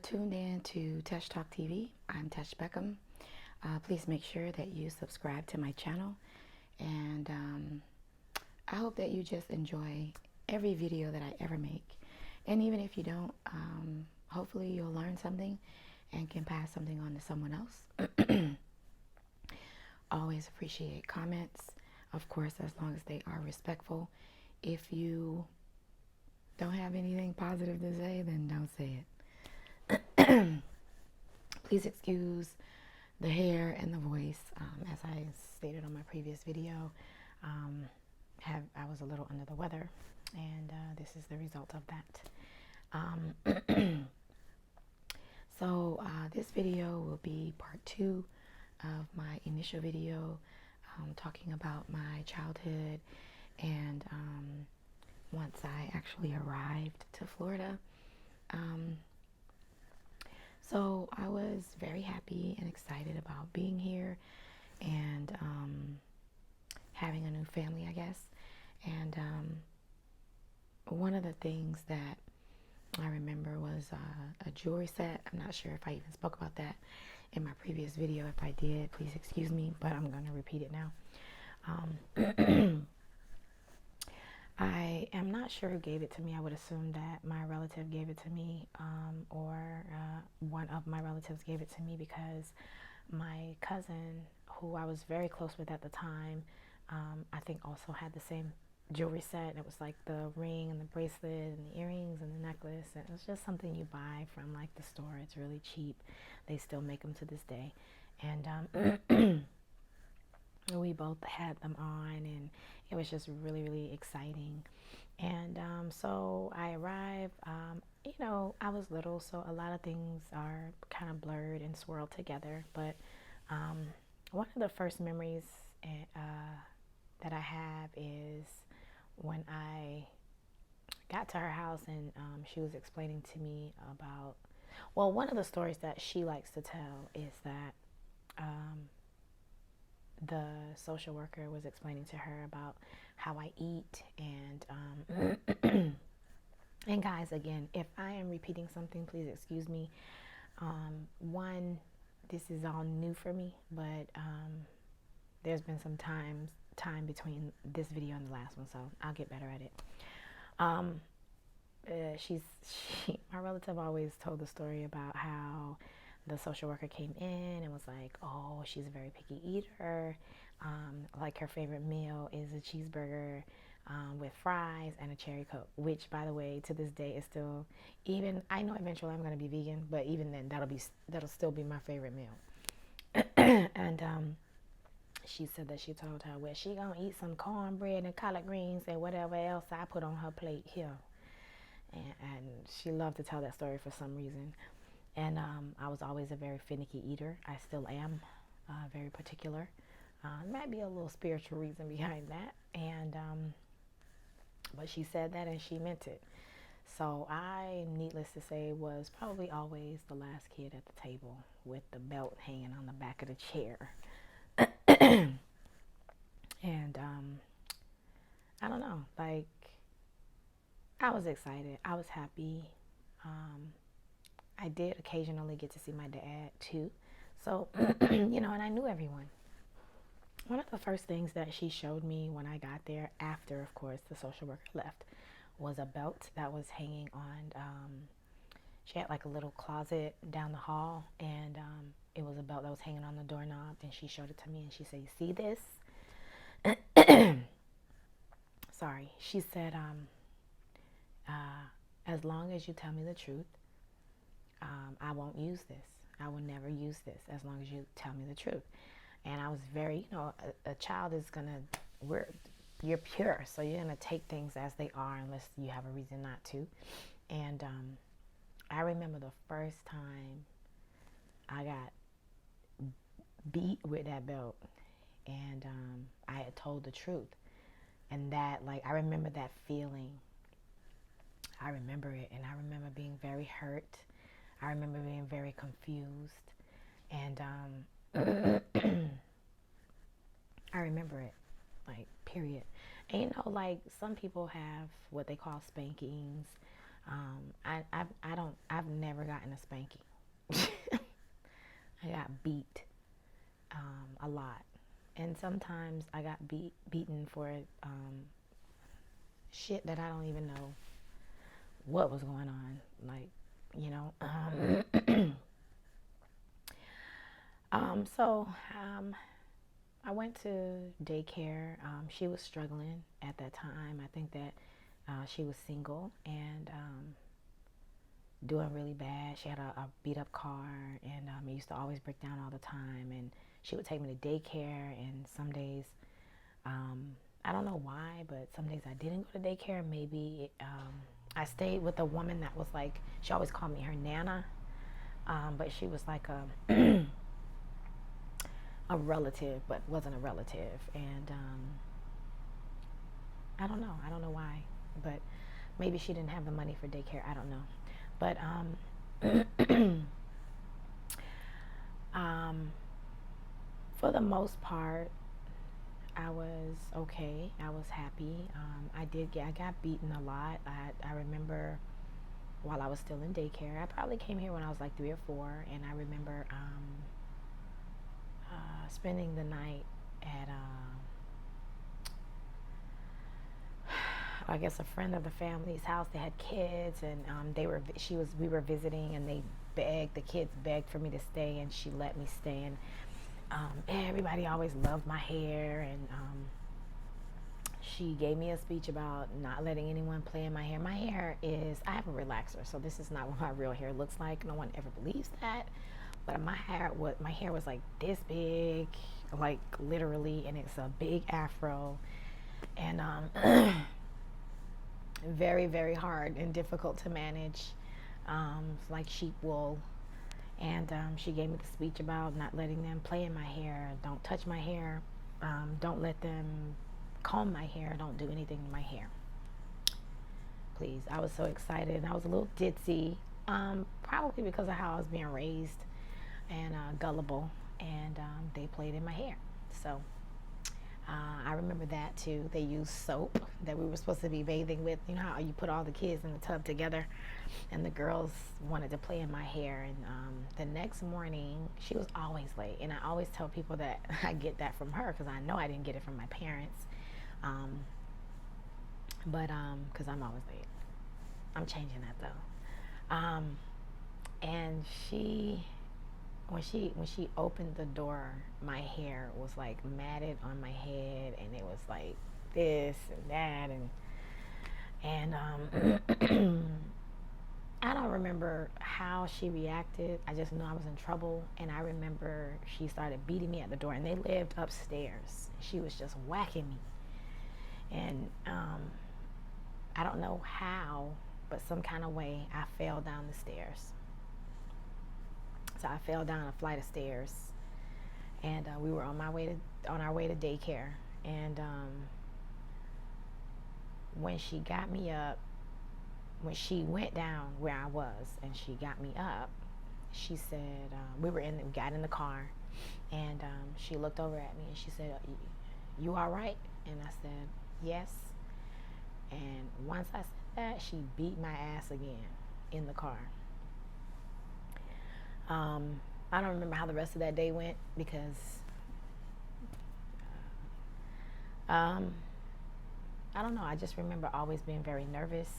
tuned in to TeshTalkTV. I'm Tesh Beckham. Please make sure that you subscribe to my channel, and I hope that you just enjoy every video that I ever make. And even if you don't, hopefully you'll learn something and can pass something on to someone else. Always appreciate comments, of course, as long as they are respectful. If you don't have anything positive to say, then don't say it. Please excuse the hair and the voice. As I stated on my previous video, I was a little under the weather, and this is the result of that. So this video will be part 2 of my initial video talking about my childhood and once I actually arrived to Florida. So I was very happy and excited about being here and having a new family, I guess. And one of the things that I remember was a jewelry set. I'm not sure if I even spoke about that in my previous video. If I did, please excuse me, but I'm going to repeat it now. I am not sure who gave it to me. I would assume that my relative gave it to me, or one of my relatives gave it to me, because my cousin, who I was very close with at the time, I think also had the same jewelry set. And it was like the ring and the bracelet and the earrings and the necklace. And it was just something you buy from like the store. It's really cheap. They still make them to this day. And we both had them on, and it was just really, really exciting. And so I arrived. You know, I was little, so a lot of things are kind of blurred and swirled together. But one of the first memories that I have is when I got to her house, and she was explaining to me about, well, one of the stories that she likes to tell is that the social worker was explaining to her about how I eat. And and guys, again, if I am repeating something, please excuse me. One, this is all new for me, but there's been some time between this video and the last one, so I'll get better at it. My relative always told the story about how the social worker came in and was like, oh, she's a very picky eater. Like her favorite meal is a cheeseburger with fries and a cherry coke, which, by the way, to this day is still, even, I know eventually I'm going to be vegan, but even then that'll still be my favorite meal. And she said that she told her, well, she gonna eat some cornbread and collard greens and whatever else I put on her plate here. And she loved to tell that story for some reason. And I was always a very finicky eater. I still am very particular. Might be a little spiritual reason behind that. And but she said that and she meant it. So I, needless to say, was probably always the last kid at the table with the belt hanging on the back of the chair. And I don't know, like, I was excited. I was happy. I did occasionally get to see my dad too. So, you know, and I knew everyone. One of the first things that she showed me when I got there, after, of course, the social worker left, was a belt that was hanging on, she had like a little closet down the hall, and it was a belt that was hanging on the doorknob, and she showed it to me, and she said, you see this? Sorry. She said, as long as you tell me the truth, I won't use this. I will never use this as long as you tell me the truth. And I was very, you know, a child is you're pure, so you're going to take things as they are unless you have a reason not to. And I remember the first time I got beat with that belt, and I had told the truth. And that, like, I remember that feeling. I remember it, and I remember being very hurt. I remember being very confused, and I remember it, like, period. And you know, like, some people have what they call spankings. I've never gotten a spanking. I got beat a lot, and sometimes I got beaten for shit that I don't even know what was going on. Like, you know, so I went to daycare. She was struggling at that time. I think that she was single and doing really bad. She had a beat up car, and it used to always break down all the time. And she would take me to daycare, and some days, I don't know why, but some days I didn't go to daycare. Maybe I stayed with a woman that was like, she always called me her Nana, but she was like a relative, but wasn't a relative. And I don't know. I don't know why, but maybe she didn't have the money for daycare. I don't know. But for the most part, I was okay. I was happy. I got beaten a lot. I remember while I was still in daycare. I probably came here when I was like 3 or 4, and I remember spending the night at I guess a friend of the family's house. They had kids, and we were visiting, and the kids begged for me to stay, and she let me stay. And everybody always loved my hair, and she gave me a speech about not letting anyone play in my hair. I have a relaxer, so this is not what my real hair looks like. No one ever believes that. But my hair was like this big, like literally, and it's a big afro, and very, very hard and difficult to manage. It's like sheep wool. And she gave me the speech about not letting them play in my hair, don't touch my hair, don't let them comb my hair, don't do anything to my hair. Please. I was so excited, and I was a little ditzy, probably because of how I was being raised, and gullible, and they played in my hair. So I remember that too. They used soap that we were supposed to be bathing with. You know how you put all the kids in the tub together, and the girls wanted to play in my hair. And the next morning, she was always late, and I always tell people that I get that from her because I know I didn't get it from my parents. But because I'm always late, I'm changing that though. And when she opened the door, my hair was like matted on my head, and it was like this and that, and I don't remember how she reacted. I just know I was in trouble, and I remember she started beating me at the door, and they lived upstairs. She was just whacking me, and I don't know how, but some kind of way I fell down the stairs. So I fell down a flight of stairs, and we were on our way to daycare. And when she got me up, when she went down where I was, and she got me up, she said, we got in the car, and she looked over at me and she said, "You all right?" And I said, "Yes." And once I said that, she beat my ass again in the car. I don't remember how the rest of that day went because I don't know. I just remember always being very nervous.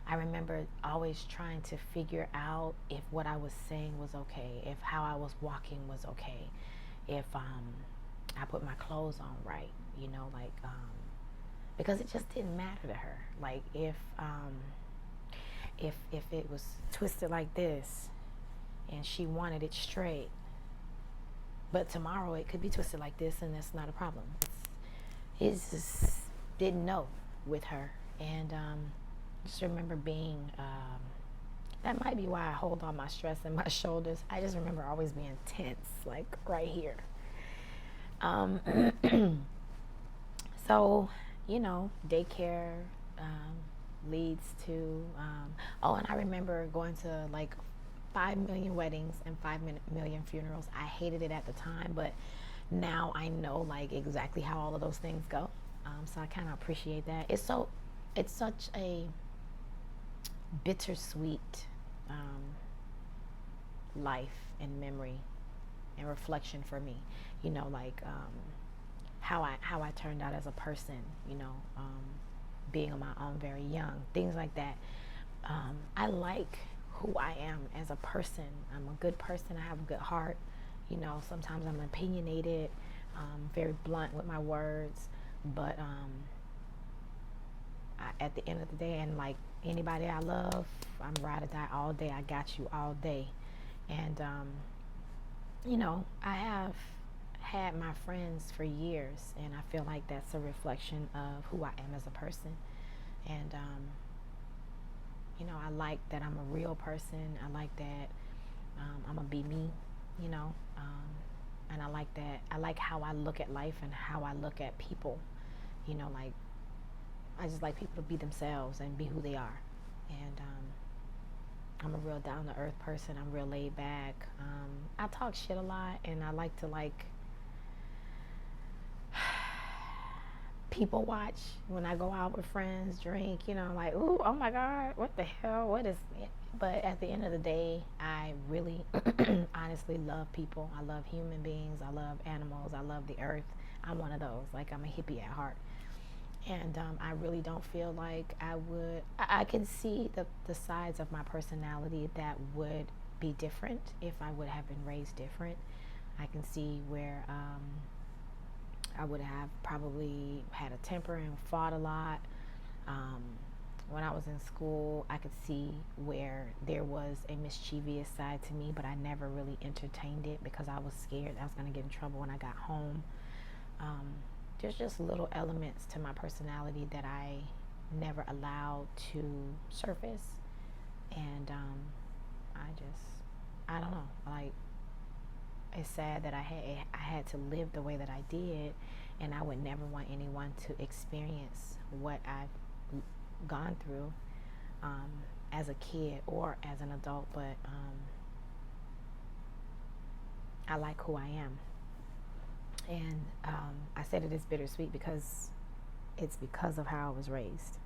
I remember always trying to figure out if what I was saying was okay, if how I was walking was okay, if I put my clothes on right, because it just didn't matter to her. Like if it was twisted like this and she wanted it straight, but tomorrow it could be twisted like this, and that's not a problem. It's just didn't know with her. And just remember being that might be why I hold all my stress in my shoulders. I just remember always being tense, like right here. So daycare leads to and I remember going to like 5 million weddings and 5 million funerals. I hated it at the time, but now I know like exactly how all of those things go. So I kind of appreciate that. It's such a bittersweet life and memory and reflection for me. You know, like how I turned out as a person. You know, being on my own very young, things like that. I like who I am as a person. I'm a good person. I have a good heart. You know, sometimes I'm opinionated, very blunt with my words, but at the end of the day, and like anybody I love, I'm ride or die all day. I got you all day. And you know, I have had my friends for years, and I feel like that's a reflection of who I am as a person. And you know, I like that I'm a real person. I like that I'm gonna be me. You know, and I like that. I like how I look at life and how I look at people. You know, like I just like people to be themselves and be who they are. And I'm a real down to earth person. I'm real laid back. I talk shit a lot, and I like to like people watch when I go out with friends, drink. You know, like, ooh, oh my God, what the hell? What is it? But at the end of the day, I really honestly love people. I love human beings. I love animals. I love the earth. I'm one of those. Like, I'm a hippie at heart. And I really don't feel like I can see the sides of my personality that would be different if I would have been raised different. I can see where I would have probably had a temper and fought a lot. Um, when I was in school, I could see where there was a mischievous side to me, but I never really entertained it because I was scared I was going to get in trouble when I got home. There's just little elements to my personality that I never allowed to surface. And I don't know, like, it's sad that I had to live the way that I did, and I would never want anyone to experience what I've gone through as a kid or as an adult. But I like who I am. And I said it is bittersweet because it's because of how I was raised.